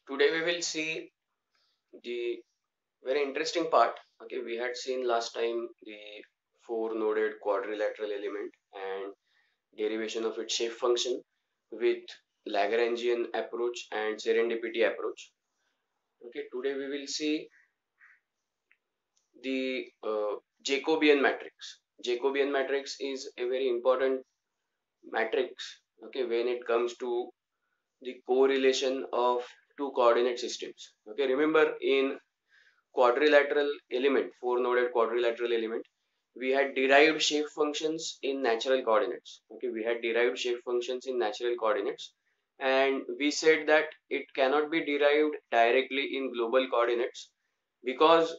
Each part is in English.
Today we will see the very interesting part. Okay, we had seen last time the four noded quadrilateral element and derivation of its shape function with Lagrangian approach and serendipity approach. Okay, today we will see the Jacobian matrix. Jacobian matrix is a very important matrix. Okay, when it comes to the correlation of two coordinate systems. Okay, remember in quadrilateral element, four noded quadrilateral element, we had derived shape functions in natural coordinates. Okay, we had derived shape functions in natural coordinates, and we said that it cannot be derived directly in global coordinates because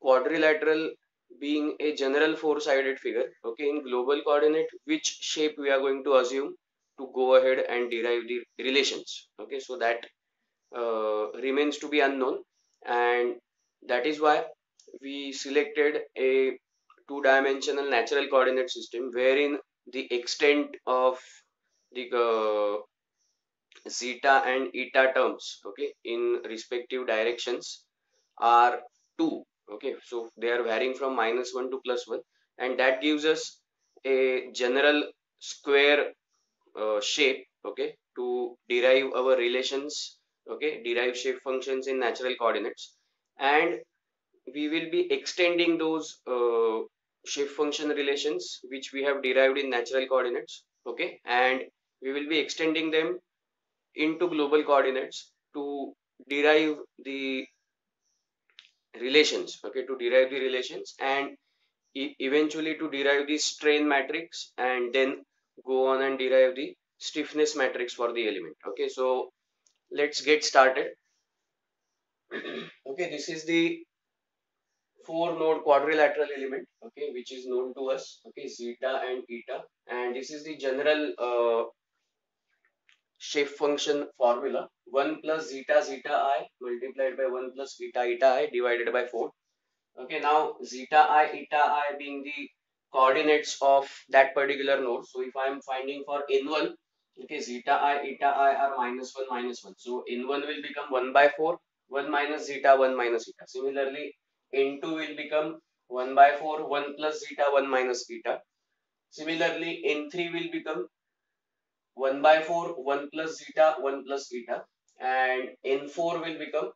quadrilateral being a general four-sided figure. Okay, in global coordinate, which shape we are going to assume to go ahead and derive the relations. Okay, so that remains to be unknown, and that is why we selected a two-dimensional natural coordinate system wherein the extent of the zeta and eta terms, okay, in respective directions are 2. Okay, so they are varying from -1 to +1, and that gives us a general square shape, okay, to derive our relations, okay, derive shape functions in natural coordinates. And we will be extending those shape function relations which we have derived in natural coordinates, okay, and we will be extending them into global coordinates to derive the relations, okay, to derive the relations, and eventually to derive the strain matrix, and then go on and derive the stiffness matrix for the element. Okay, so let's get started. Okay, this is the four node quadrilateral element, okay, which is known to us, okay, zeta and eta, and this is the general shape function formula: 1 plus zeta zeta I multiplied by 1 plus eta eta I divided by 4. Okay, now zeta I eta I being the coordinates of that particular node. So if I am finding for n1, okay, zeta I eta I are -1 -1, so n1 will become 1 by 4, 1 minus zeta 1 minus eta. Similarly, n2 will become 1 by 4, 1 plus zeta 1 minus eta. Similarly, n3 will become 1 by 4, 1 plus zeta 1 plus eta, and n4 will become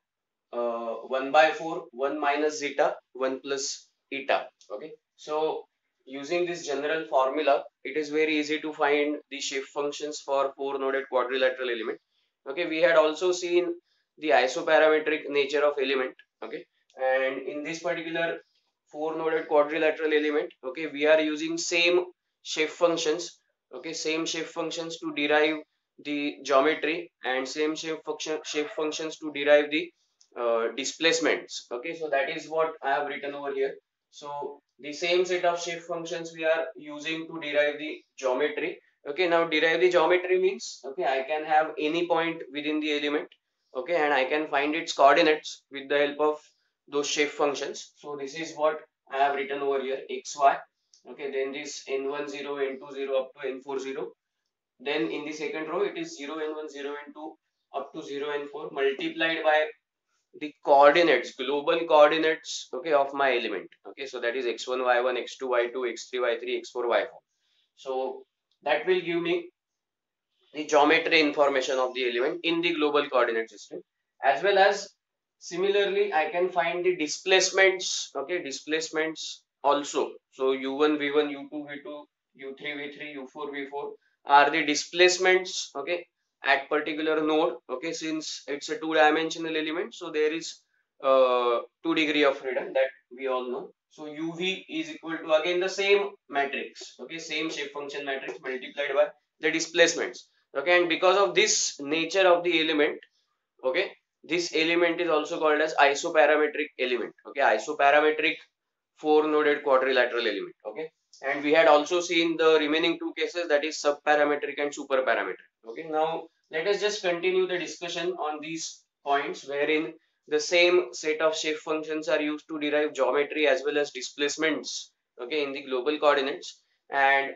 1 by 4, 1 minus zeta, 1 plus eta. Okay, so using this general formula, it is very easy to find the shape functions for four noded quadrilateral element. Okay, we had also seen the isoparametric nature of element. Okay, and in this particular four noded quadrilateral element, okay, we are using same shape functions, okay, same shape functions to derive the geometry, and same shape functions to derive the displacements. Okay, so that is what I have written over here. So the same set of shape functions we are using to derive the geometry. Okay, now derive the geometry means, okay, I can have any point within the element, okay, and I can find its coordinates with the help of those shape functions. So this is what I have written over here: xy. Okay, then this n10, n20 up to n40. Then in the second row it is 0 n1, 0 n2 up to 0 n4 multiplied by the coordinates, global coordinates, okay, of my element. Okay, so that is x1 y1, x2 y2, x3 y3, x4 y4. So that will give me the geometry information of the element in the global coordinate system, as well as similarly I can find the displacements, okay, displacements also. So u1 v1, u2 v2, u3 v3, u4 v4 are the displacements, okay, at particular node. Okay, since it's a two-dimensional element, so there is 2 degree of freedom that we all know. So uv is equal to again the same matrix, okay, same shape function matrix multiplied by the displacements. Okay, and because of this nature of the element, okay, this element is also called as isoparametric element. Okay, isoparametric four noded quadrilateral element. Okay, and we had also seen the remaining two cases, that is subparametric and superparametric. Okay, now let us just continue the discussion on these points wherein the same set of shape functions are used to derive geometry as well as displacements, okay, in the global coordinates. And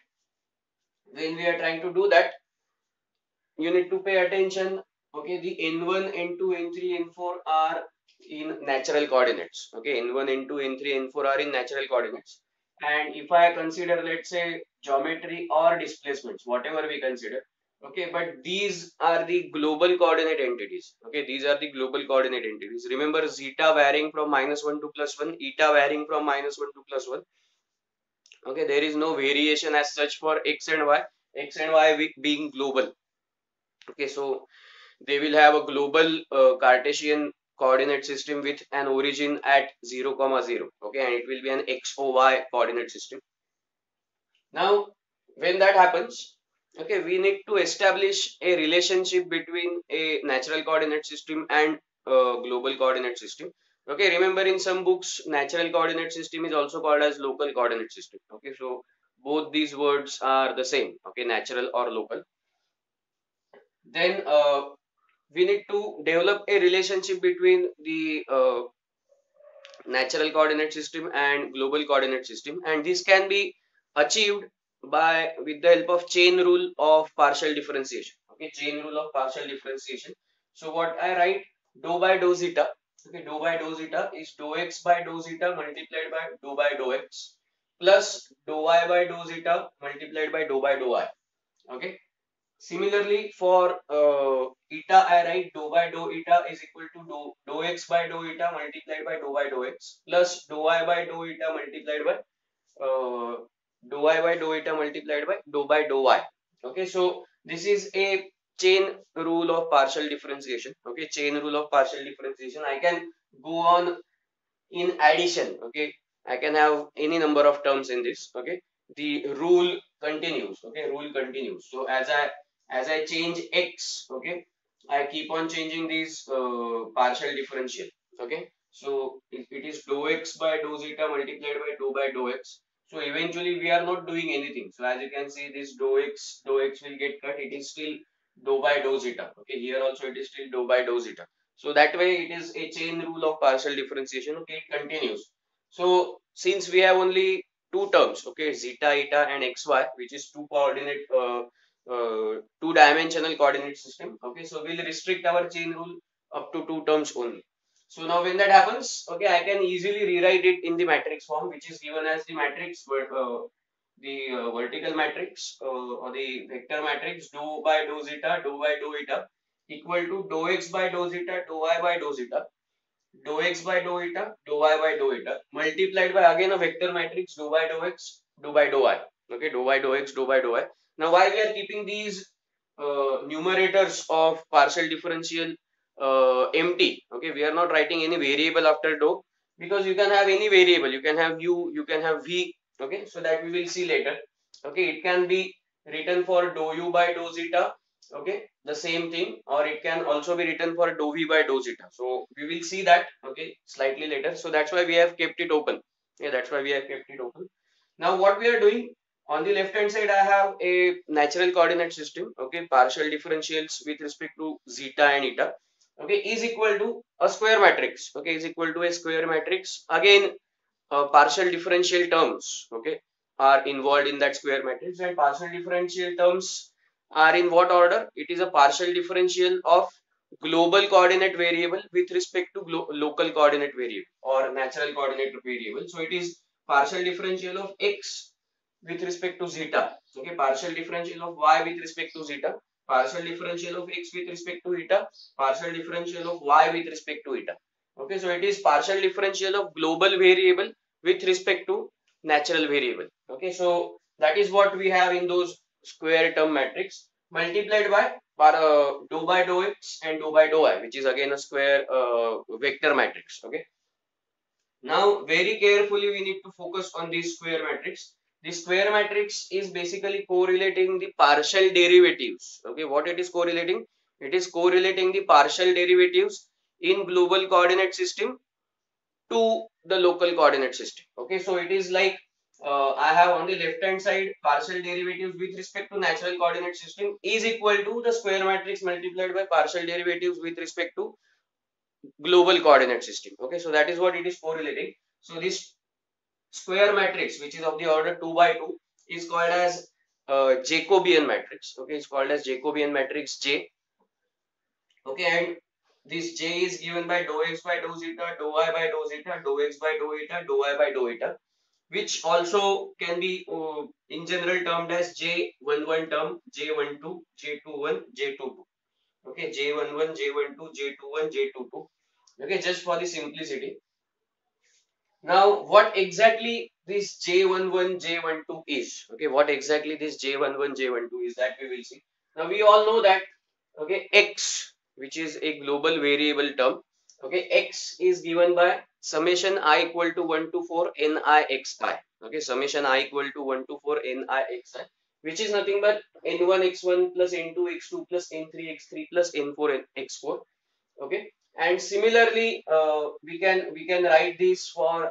when we are trying to do that, you need to pay attention Okay, the n1, n2, n3, n4 are in natural coordinates. Okay, n1, n2, n3, n4 are in natural coordinates. And if I consider, let's say, geometry or displacements, whatever we consider, okay, but these are the global coordinate entities. Okay, these are the global coordinate entities. Remember, zeta varying from -1 to +1, eta varying from -1 to +1. Okay, there is no variation as such for x and y being global. Okay, so they will have a global Cartesian coordinate system with an origin at 0, 0. Okay, and it will be an x or y coordinate system. Now, when that happens, okay, we need to establish a relationship between a natural coordinate system and global coordinate system. Okay, remember in some books, natural coordinate system is also called as local coordinate system. Okay, so both these words are the same. Okay, natural or local. Then we need to develop a relationship between the natural coordinate system and global coordinate system, and this can be achieved by with the help of chain rule of partial differentiation. Okay, chain rule of partial differentiation. So what I write, dou by dou zeta. Okay, dou by dou zeta is dou x by dou zeta multiplied by dou x plus dou y by dou zeta multiplied by dou y. Okay, similarly, for eta, I write dou by dou eta is equal to dou x by dou eta multiplied by dou x plus dou y by dou eta multiplied by uh, dou y by dou eta multiplied by dou y. Okay, so this is a chain rule of partial differentiation. Okay, chain rule of partial differentiation. I can go on in addition. Okay, I can have any number of terms in this. Okay, the rule continues. Okay, rule continues. So as I change x, okay, I keep on changing these partial differential. Okay, so it is dou x by dou zeta multiplied by dou x. So eventually we are not doing anything. So as you can see, this dou x will get cut. It is still dou by dou zeta. Okay, here also it is still dou by dou zeta. So that way it is a chain rule of partial differentiation. Okay, it continues. So since we have only two terms, okay, zeta, eta, and xy, which is two-dimensional coordinate system. Okay, so we'll restrict our chain rule up to two terms only. So now when that happens, okay, I can easily rewrite it in the matrix form, which is given as the matrix, vertical matrix or the vector matrix dou by dou zeta, dou by dou eta equal to dou x by dou zeta, dou y by dou zeta, dou x by dou eta, dou y by dou eta, multiplied by again a vector matrix dou by dou x, dou by dou y. Okay, dou by dou x, dou by dou y. Now, why we are keeping these numerators of partial differential empty? Okay, we are not writing any variable after dou because you can have any variable. You can have u, you can have v. Okay, so that we will see later. Okay, it can be written for dou u by dou zeta. Okay, the same thing, or it can also be written for dou v by dou zeta. So we will see that, okay, slightly later. So that's why we have kept it open. Yeah, that's why we have kept it open. Now what we are doing, on the left hand side I have a natural coordinate system. Okay, partial differentials with respect to zeta and eta, okay, is equal to a square matrix. Okay, is equal to a square matrix. Again, partial differential terms, okay, are involved in that square matrix, and partial differential terms are in what order? It is a partial differential of global coordinate variable with respect to local coordinate variable or natural coordinate variable. So it is partial differential of x with respect to zeta. Okay, partial differential of y with respect to zeta, partial differential of x with respect to eta, partial differential of y with respect to eta. Okay, so it is partial differential of global variable with respect to natural variable. Okay, so that is what we have in those square term matrix multiplied by dou by dou x and dou by dou y, which is again a square vector matrix. Okay, now very carefully we need to focus on this square matrix. The square matrix is basically correlating the partial derivatives. Okay, what it is correlating? It is correlating the partial derivatives in global coordinate system to the local coordinate system. Okay, so it is like I have on the left hand side partial derivatives with respect to natural coordinate system is equal to the square matrix multiplied by partial derivatives with respect to global coordinate system. Okay, so that is what it is correlating. So this square matrix, which is of the order 2 by 2, is called as Jacobian matrix. Okay, it's called as Jacobian matrix J. Okay, and this J is given by dou x by dou zeta, dou I by dou zeta, dou x by dou eta, dou I by dou eta, which also can be in general termed as J11 term, J12, J21, J22. Okay, J11, J12, J21, J22. Okay, just for the simplicity. Now, what exactly this J11, J12 is? Okay, what exactly this J11, J12 is, that we will see. Now, we all know that, okay, X, which is a global variable term, okay, X is given by summation I equal to 1 to 4 Nixi. Okay, summation I equal to 1 to 4 Nixi, which is nothing but N1 X1 plus N2 X2 plus N3 X3 plus N4 X4. Okay, and similarly we can write this for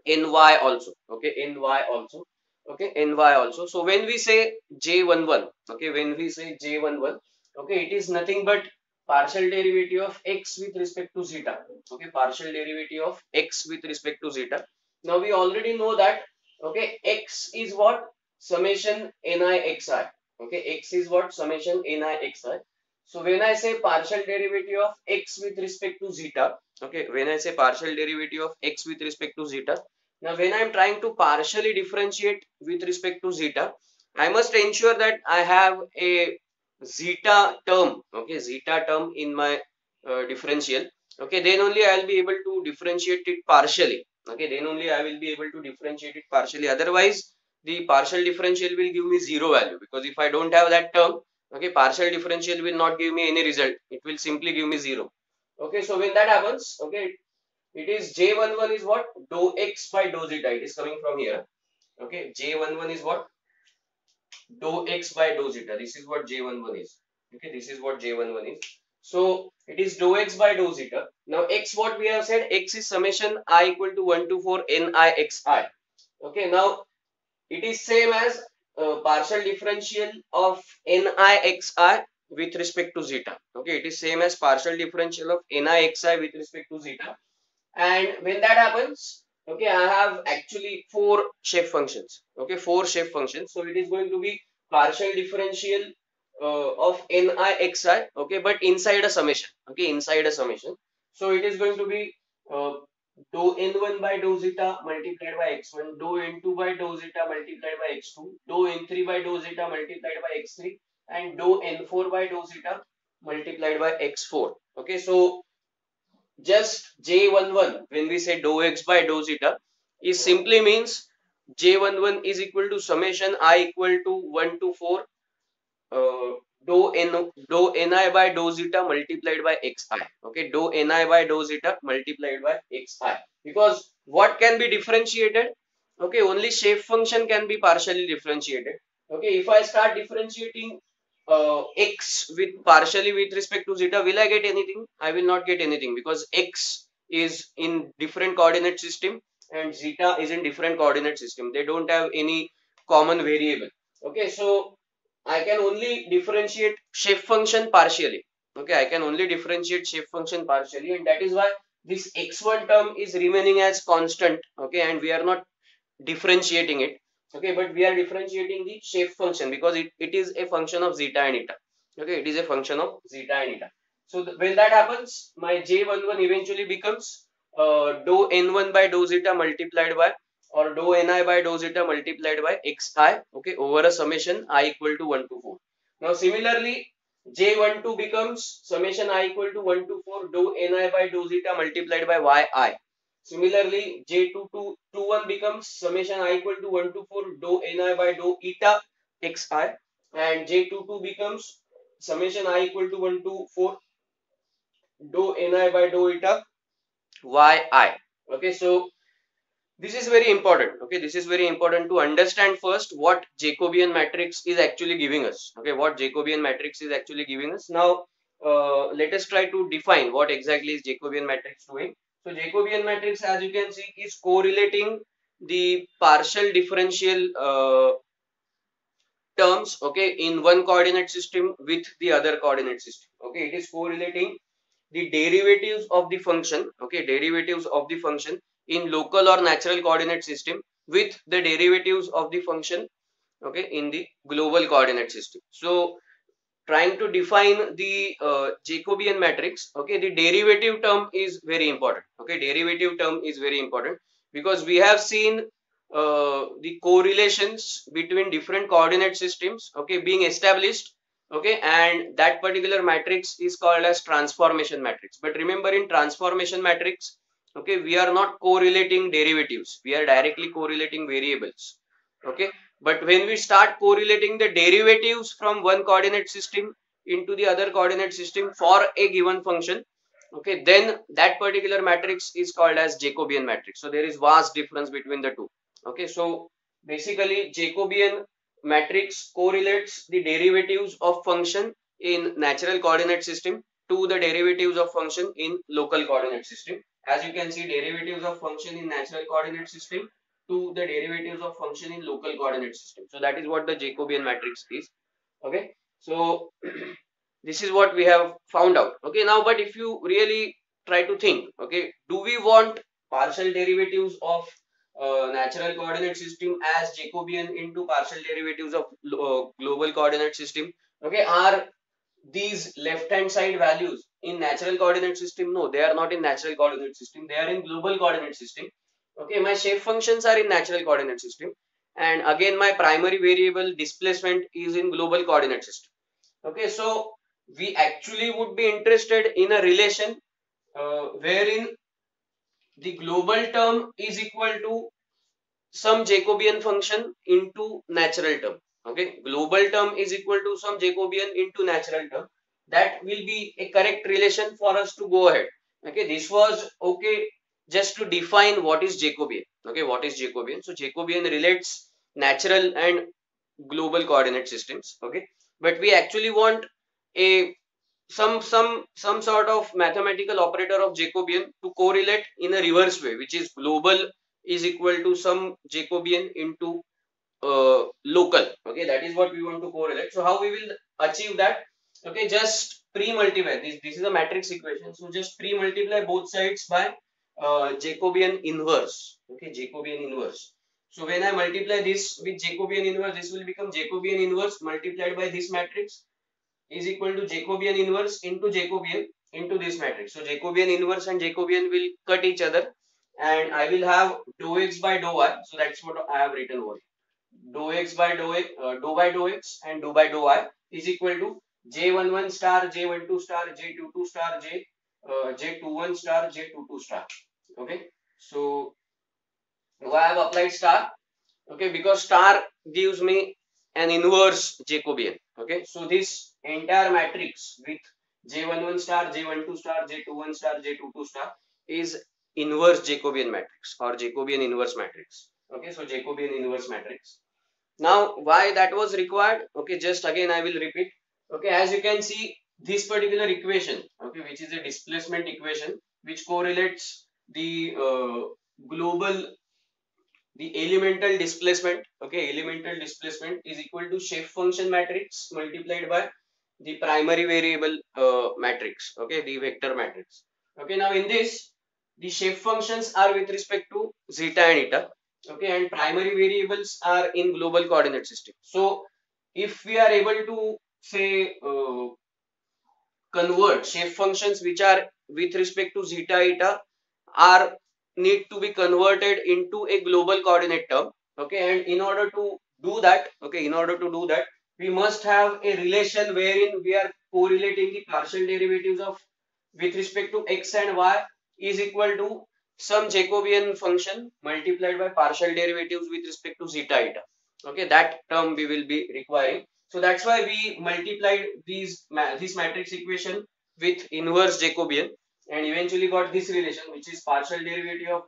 ny also. Okay, ny also. Okay, ny also. So when we say j11, okay, when we say j11, okay, it is nothing but partial derivative of x with respect to zeta. Okay, partial derivative of x with respect to zeta. Now we already know that, okay, x is what, summation nixi. Okay, x is what, summation nixi. So when I say partial derivative of x with respect to zeta, okay, when I say partial derivative of x with respect to zeta, now when I am trying to partially differentiate with respect to zeta, I must ensure that I have a zeta term, okay, zeta term in my differential. Okay, then only I will be able to differentiate it partially. Okay, then only I will be able to differentiate it partially. Otherwise, the partial differential will give me zero value, because if I don't have that term, okay, partial differential will not give me any result. It will simply give me zero. Okay, so when that happens, okay, it is J11 is what, dou x by dou zeta. It is coming from here. Okay, J11 is what, dou x by dou zeta. This is what J11 is. Okay, this is what J11 is. So it is dou x by dou zeta. Now x, what we have said, x is summation I equal to 1 to 4 Nixi. Okay, now it is same as partial differential of Nixi with respect to zeta. Okay, it is same as partial differential of Nixi with respect to zeta. And when that happens, okay, I have actually four shape functions. Okay, four shape functions. So it is going to be partial differential of Nixi. Okay, but inside a summation. Okay, inside a summation. So it is going to be uh, dou n1 by dou zeta multiplied by x1, dou n2 by dou zeta multiplied by x2, dou n3 by dou zeta multiplied by x3, and dou n4 by dou zeta multiplied by x4. Okay, so just J11, when we say dou x by dou zeta, is simply means J11 is equal to summation I equal to 1 to 4 uh, dou ni by dou zeta multiplied by xi. Okay, dou ni by dou zeta multiplied by xi. Because what can be differentiated? Okay, only shape function can be partially differentiated. Okay, if I start differentiating x with partially with respect to zeta, will I get anything? I will not get anything, because x is in different coordinate system and zeta is in different coordinate system. They don't have any common variable. Okay, so I can only differentiate shape function partially. Okay, I can only differentiate shape function partially, and that is why this x1 term is remaining as constant. Okay, and we are not differentiating it. Okay, but we are differentiating the shape function, because it is a function of zeta and eta. Okay, it is a function of zeta and eta. So when that happens, my j11 eventually becomes dou n1 by dou zeta multiplied by, or dou ni by dou zeta multiplied by xi. Okay, over a summation I equal to 1 to 4. Now similarly, j12 becomes summation I equal to 1 to 4 dou ni by dou zeta multiplied by yi. Similarly, J21 becomes summation I equal to 1 to 4 dou ni by dou eta xi, and J22 becomes summation I equal to 1 to 4 dou ni by dou eta yi. Okay, so this is very important. Okay, this is very important to understand first what Jacobian matrix is actually giving us. Okay, what Jacobian matrix is actually giving us. Now, let us try to define what exactly is Jacobian matrix doing. So, Jacobian matrix, as you can see, is correlating the partial differential terms, okay, in one coordinate system with the other coordinate system. Okay, it is correlating the derivatives of the function, okay, derivatives of the function in local or natural coordinate system with the derivatives of the function, okay, in the global coordinate system. So trying to define the Jacobian matrix, okay, the derivative term is very important. Okay, derivative term is very important because we have seen the correlations between different coordinate systems, okay, being established, okay, and that particular matrix is called as transformation matrix. But remember, in transformation matrix, okay, we are not correlating derivatives, we are directly correlating variables, okay. But when we start correlating the derivatives from one coordinate system into the other coordinate system for a given function, okay, then that particular matrix is called as Jacobian matrix. So there is vast difference between the two. Okay, so basically Jacobian matrix correlates the derivatives of function in natural coordinate system to the derivatives of function in local coordinate system. As you can see, derivatives of function in natural coordinate system to the derivatives of function in local coordinate system. So that is what the Jacobian matrix is. Okay, so this is what we have found out. Okay, now but if you really try to think, okay, do we want partial derivatives of natural coordinate system as Jacobian into partial derivatives of global coordinate system? Okay, are these left hand side values in natural coordinate system? No, they are not in natural coordinate system, they are in global coordinate system. Okay, my shape functions are in natural coordinate system, and again my primary variable displacement is in global coordinate system. Okay, so we actually would be interested in a relation wherein the global term is equal to some Jacobian function into natural term. Okay, global term is equal to some Jacobian into natural term. That will be a correct relation for us to go ahead. Okay, this was okay just to define what is Jacobian. Okay, what is Jacobian? So Jacobian relates natural and global coordinate systems. Okay, but we actually want a some sort of mathematical operator of Jacobian to correlate in a reverse way, which is global is equal to some Jacobian into local. Okay, that is what we want to correlate. So how we will achieve that? Okay, just pre-multiply this is a matrix equation, so just pre-multiply both sides by Jacobian inverse. Okay, Jacobian inverse. So when I multiply this with Jacobian inverse, this will become Jacobian inverse multiplied by this matrix is equal to Jacobian inverse into Jacobian into this matrix. So Jacobian inverse and Jacobian will cut each other, and I will have dou x by dou y. So that's what I have written over. Dou x by dou x, dou by dou x and dou by dou y is equal to j11 star, j12 star, j22 star, j21 star, j22 star. Okay. So why I have applied star? Okay, because star gives me an inverse Jacobian. Okay, so this entire matrix with J11 star, J12 star, J21 star, J22 star is inverse Jacobian matrix or Jacobian inverse matrix. Okay, so Jacobian inverse matrix. Now, why that was required? Okay, just again I will repeat. Okay, as you can see, this particular equation, okay, which is a displacement equation, which correlates the global the elemental displacement. Okay, elemental displacement is equal to shape function matrix multiplied by the primary variable matrix. Okay, the vector matrix. Okay, now in this the shape functions are with respect to zeta and eta. Okay, and primary variables are in global coordinate system. So if we are able to say convert shape functions which are with respect to zeta eta are need to be converted into a global coordinate term. Okay, and in order to do that, okay, in order to do that, we must have a relation wherein we are correlating the partial derivatives of with respect to x and y is equal to some Jacobian function multiplied by partial derivatives with respect to zeta eta. Okay, that term we will be requiring. So that's why we multiplied this matrix equation with inverse Jacobian and eventually got this relation, which is partial derivative of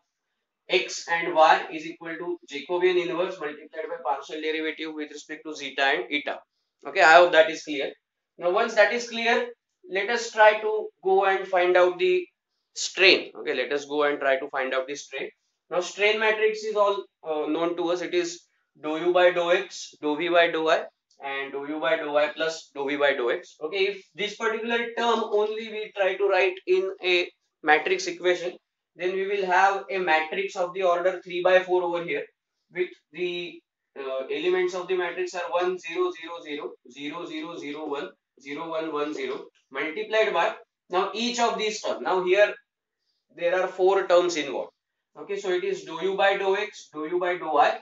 x and y is equal to Jacobian inverse multiplied by partial derivative with respect to zeta and eta. Okay, I hope that is clear. Now once that is clear, let us try to go and find out the strain. Okay, let us go and try to find out the strain. Now strain matrix is all known to us. It is dou u by dou x, dou v by dou y, and dou u by dou y plus dou v by dou x. Okay, if this particular term only we try to write in a matrix equation, then we will have a matrix of the order 3 by 4 over here with the elements of the matrix are 1 0 0 0 0 0 0 1 0 1 1 0 multiplied by now each of these terms. Now here there are four terms involved. Okay, so it is dou u by dou x, dou u by dou y,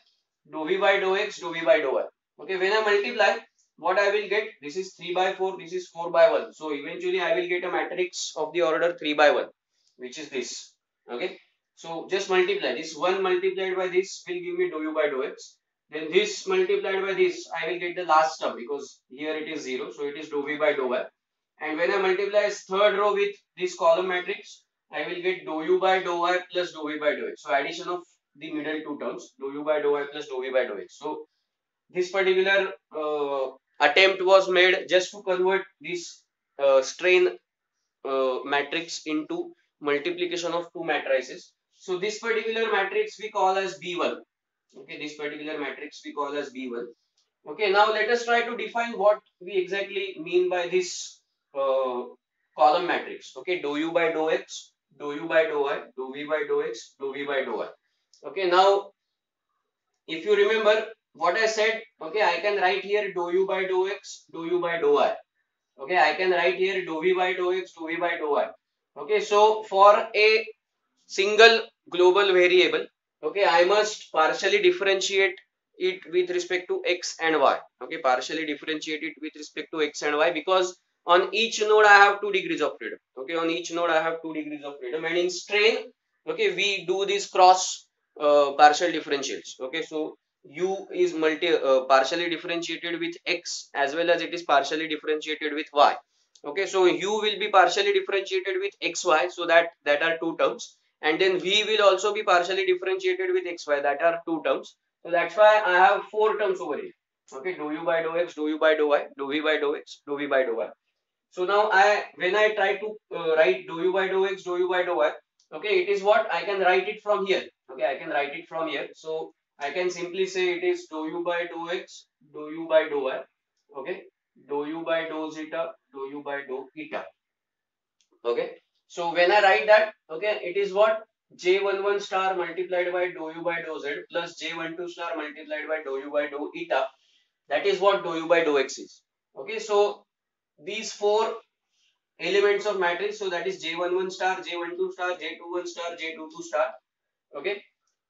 dou v by dou x, dou v by dou y. Okay, when I multiply, what I will get? This is 3 by 4, this is 4 by 1. So eventually I will get a matrix of the order 3 by 1, which is this. Okay, so just multiply. This 1 multiplied by this will give me dou u by dou x. Then this multiplied by this, I will get the last term because here it is 0. So it is dou v by dou y. And when I multiply third row with this column matrix, I will get dou u by dou y plus dou v by dou x. So addition of the middle two terms, dou u by dou y plus dou v by dou x. So this particular attempt was made just to convert this strain matrix into multiplication of two matrices. So this particular matrix we call as B1. Okay, this particular matrix we call as B1. Okay, now let us try to define what we exactly mean by this uh, column matrix. Okay, dou u by dou x, dou u by dou y, dou v by dou x, dou v by dou y. Okay, now if you remember what I said, okay, I can write here dou u by dou x, dou u by dou y. Okay, I can write here dou v by dou x, dou v by dou y. Okay, so for a single global variable, okay, I must partially differentiate it with respect to x and y. Okay, partially differentiate it with respect to x and y because on each node I have 2 degrees of freedom. Okay, on each node I have 2 degrees of freedom, and in strain, okay, we do this cross partial differentials. Okay, so u is partially differentiated with x as well as it is partially differentiated with y. Okay, so u will be partially differentiated with xy, so that are two terms, and then v will also be partially differentiated with xy, that are two terms. So that's why I have four terms over here. Okay, dou u by dou x, dou u by dou y, dou v by dou x, dou v by dou y. So now when I try to write dou u by dou x, dou u by dou y, okay, it is what I can write it from here. Okay, I can write it from here. So I can simply say it is dou u by dou x, dou u by dou y. Okay, dou u by dou zeta, dou u by dou eta. Okay, so when I write that, okay, it is what j11 star multiplied by dou u by dou z plus j12 star multiplied by dou u by dou eta. That is what dou u by dou x is. Okay, so these four elements of matrix, so that is j11 star, j12 star, j21 star, j22 star. Okay,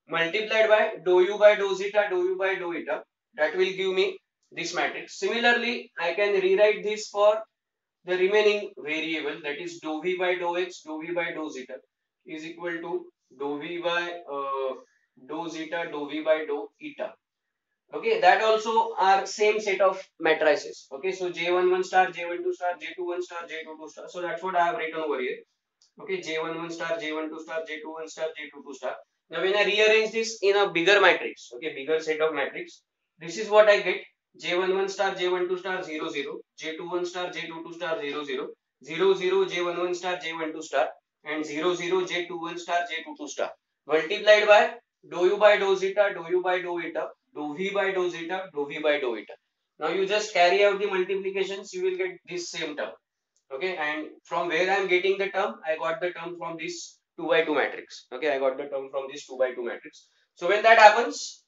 multiplied by dou u by dou zeta, dou u by dou eta. That will give me this matrix. Similarly, I can rewrite this for the remaining variable, that is dou v by dou x, dou v by dou zeta is equal to dou v by dou zeta, dou v by dou eta. Okay, that also are same set of matrices. Okay, so j11 star, j12 star, j21 star, j22 star. So that's what I have written over here. Okay, j11 star, j12 star, j21 star, j22 star. Now when I rearrange this in a bigger matrix, okay, bigger set of matrix, this is what I get. j11 star, j12 star, 0 0, j21 star, j22 star, 0 0, 0 0, j11 star, j12 star, and 0 0, j21 star, j22 star, multiplied by dou u by dou zeta, dou u by dou eta, dou v by dou zeta, dou v by dou eta. Now you just carry out the multiplications, you will get this same term. Okay, and from where I am getting the term, I got the term from this 2 by 2 matrix. Okay, I got the term from this 2 by 2 matrix. So when that happens,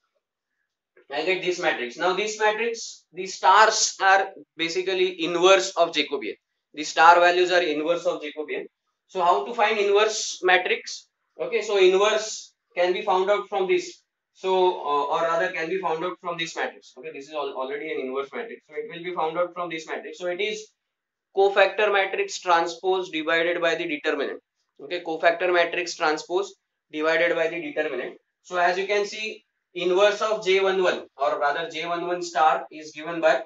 I get this matrix. Now this matrix, the stars are basically inverse of Jacobian. The star values are inverse of Jacobian. So how to find inverse matrix? Okay, so inverse can be found out from this. So or rather can be found out from this matrix. Okay, this is already an inverse matrix. So it will be found out from this matrix. So it is cofactor matrix transpose divided by the determinant. Okay, cofactor matrix transpose divided by the determinant. So as you can see, inverse of j11 or rather j11 star is given by,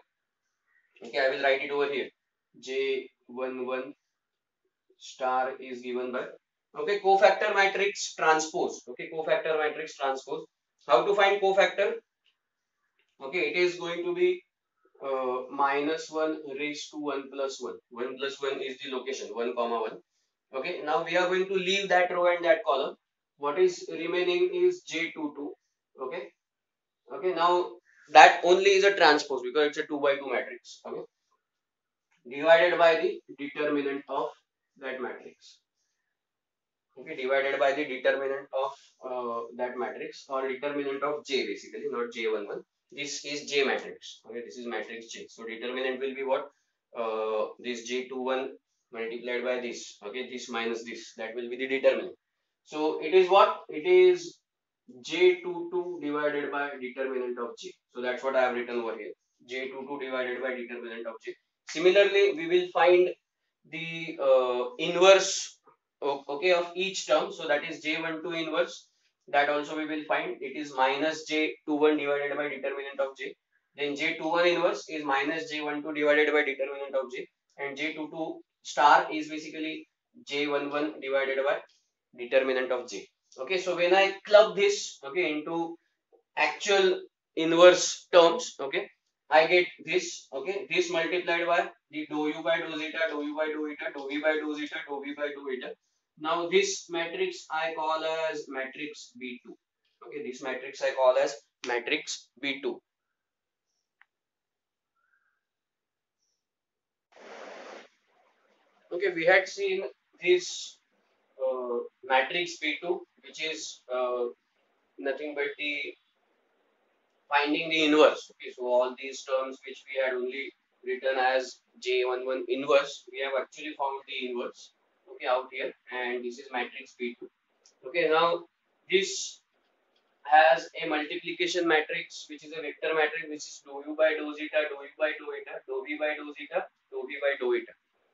okay, I will write it over here, j11 star is given by, okay, cofactor matrix transpose. Okay, cofactor matrix transpose. How to find cofactor? Okay, it is going to be minus 1 raised to 1 plus 1. 1 plus 1 is the location, 1 comma 1. Okay, now we are going to leave that row and that column. What is remaining is j22. Okay, okay, now that only is a transpose because it's a 2 by 2 matrix. Okay, divided by the determinant of that matrix. Okay, divided by the determinant of that matrix or determinant of j, basically not j11. This is j matrix. Okay, this is matrix j. So determinant will be what? this J21 multiplied by this, okay, this minus this, that will be the determinant. So it is what? It is J22 divided by determinant of J. So that's what I have written over here. J22 divided by determinant of J. Similarly, we will find the inverse, okay, of each term. So that is J12 inverse. That also we will find. It is minus J21 divided by determinant of J. Then J21 inverse is minus J12 divided by determinant of J. And J22 star is basically J11 divided by determinant of J. Okay, so when I club this, okay, into actual inverse terms, okay, I get this, okay, this multiplied by the dou u by dou zeta, dou u by dou eta, dou v by dou zeta, dou v by dou eta. Now this matrix I call as matrix B2. Okay, this matrix I call as matrix B2. Okay, we had seen this matrix B2, which is nothing but the finding the inverse. Okay, so all these terms which we had only written as J11 inverse, we have actually found the inverse, okay, out here, and this is matrix B2. Okay, now this has a multiplication matrix which is a vector matrix which is dou u by dou zeta, dou u by dou eta, dou v by dou zeta, dou v by dou eta.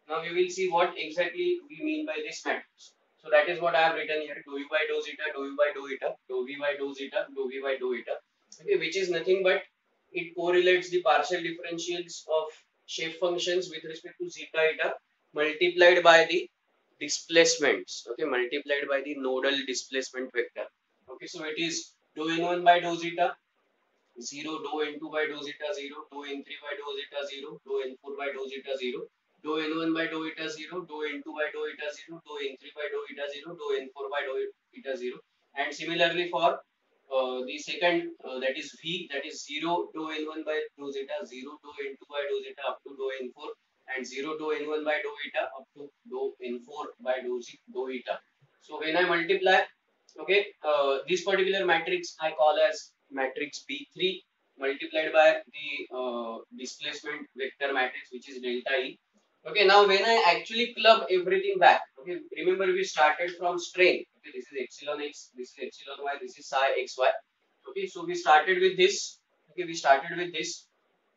Now we will see what exactly we mean by this matrix. So that is what I have written here: dou u by dou zeta, dou u by dou eta, dou v by dou zeta, dou v by dou eta. Okay, which is nothing but it correlates the partial differentials of shape functions with respect to zeta eta multiplied by the displacements. Okay, multiplied by the nodal displacement vector. Okay, so it is dou n1 by dou zeta 0, dou n2 by dou zeta 0, dou n3 by dou zeta 0, dou n4 by dou zeta 0, dou n1 by dou eta 0, dou n2 by dou eta 0, dou n3 by dou eta 0, dou n4 by dou eta 0. And similarly for the second, that is V, that is 0 dou n1 by dou zeta, 0 dou n2 by dou zeta up to dou n4, and 0 dou n1 by dou eta up to dou n4 by dou eta. So when I multiply, okay, this particular matrix I call as matrix B3 multiplied by the displacement vector matrix which is delta E. Okay, now when I actually club everything back, okay, remember we started from strain. Okay, this is epsilon x, this is epsilon y, this is psi xy. Okay, so we started with this. Okay, we started with this,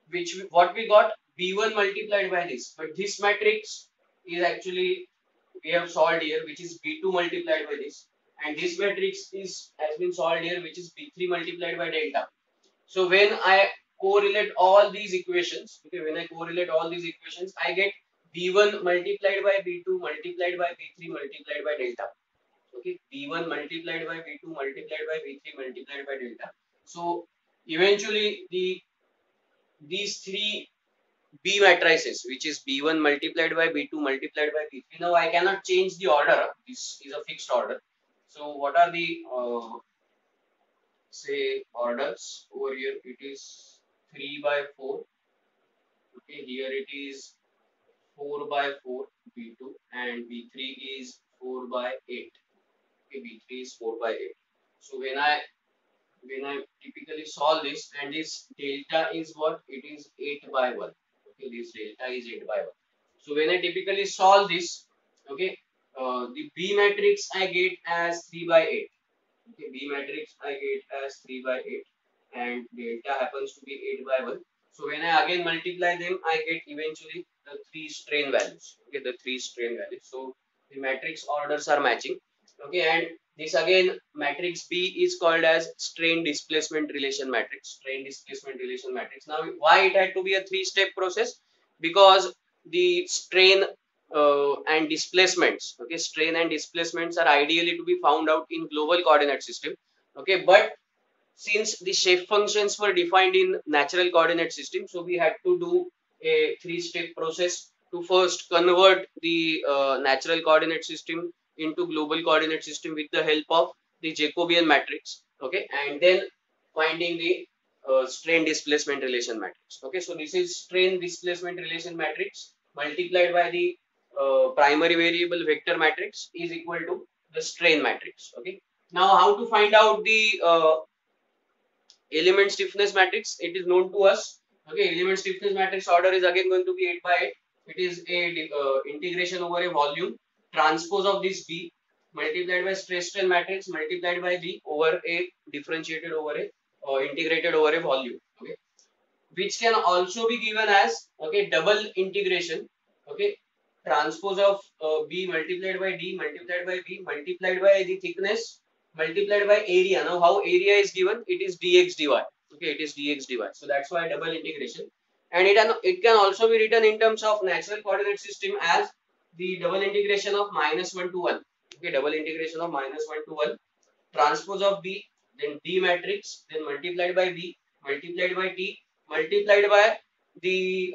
which what we got B1 multiplied by this, but this matrix is actually we have solved here, which is B2 multiplied by this, and this matrix is has been solved here, which is B3 multiplied by delta. So when I correlate all these equations, okay, when I correlate all these equations, I get B1 multiplied by B2 multiplied by B3 multiplied by delta. Okay, B1 multiplied by B2 multiplied by B3 multiplied by delta. So eventually these three B matrices, which is B1 multiplied by B2 multiplied by B3. Now I cannot change the order. This is a fixed order. So what are the say orders over here? It is 3 by 4. Okay, here it is 4 by 4 B2 and B3 is 4 by 8. Okay, B3 is 4 by 8. So when I typically solve this, and this delta is what? It is 8 by 1. Okay, this delta is 8 by 1. So when I typically solve this, okay, the B matrix I get as 3 by 8. Okay, B matrix I get as 3 by 8 and delta happens to be 8 by 1. So when I again multiply them, I get eventually the three strain values. Okay, the three strain values. So the matrix orders are matching. Okay, and this again matrix B is called as strain displacement relation matrix. Strain displacement relation matrix. Now why it had to be a three-step process? Because the strain and displacements, okay, strain and displacements are ideally to be found out in global coordinate system. Okay, but since the shape functions were defined in natural coordinate system, so we had to do a three-step process to first convert the natural coordinate system into global coordinate system with the help of the Jacobian matrix, okay, and then finding the strain displacement relation matrix. Okay, so this is strain displacement relation matrix multiplied by the primary variable vector matrix is equal to the strain matrix. Okay, now how to find out the element stiffness matrix? It is known to us. Okay, element stiffness matrix order is again going to be 8 by 8. it is a integration over a volume, transpose of this B multiplied by stress strain matrix multiplied by B over a differentiated over a integrated over a volume. Okay, which can also be given as, okay, double integration, okay, transpose of B multiplied by D multiplied by B multiplied by the thickness multiplied by area. Now how area is given, it is dx dy, okay, it is dx dy, so that's why double integration. And it can also be written in terms of natural coordinate system as the double integration of -1 to 1, okay, double integration of -1 to 1 transpose of B, then D matrix, then multiplied by B, multiplied by T, multiplied by the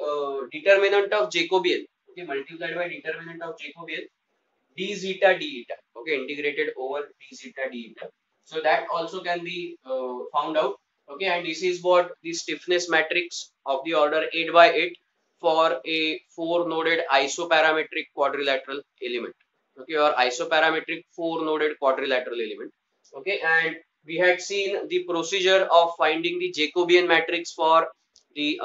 determinant of Jacobian, okay, multiplied by determinant of Jacobian, d zeta d eta, okay, integrated over d zeta d eta. So that also can be found out, okay, and this is what the stiffness matrix of the order 8 by 8 for a 4-noded isoparametric quadrilateral element, okay, or isoparametric 4-noded quadrilateral element, okay, and we had seen the procedure of finding the Jacobian matrix for the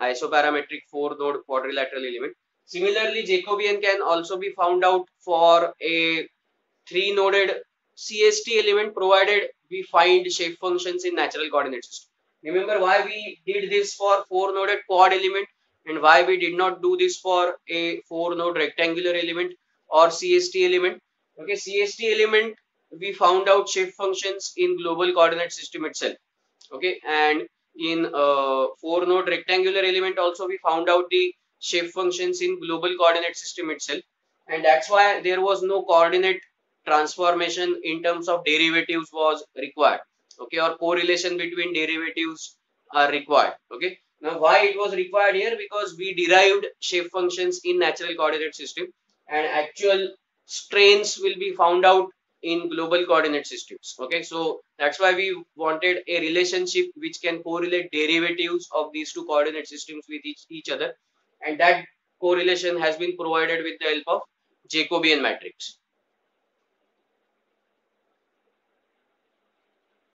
isoparametric 4-node quadrilateral element. Similarly, Jacobian can also be found out for a 3-noded CST element provided we find shape functions in natural coordinate system. Remember why we did this for 4-noded quad element and why we did not do this for a 4-node rectangular element or CST element. Okay, CST element we found out shape functions in global coordinate system itself. Okay, and in 4-node rectangular element also we found out the shape functions in global coordinate system itself, and that's why there was no coordinate transformation in terms of derivatives was required, okay, or correlation between derivatives are required. Okay, now why it was required here, because we derived shape functions in natural coordinate system and actual strains will be found out in global coordinate systems. Okay, so that's why we wanted a relationship which can correlate derivatives of these two coordinate systems with each other, and that correlation has been provided with the help of Jacobian matrix.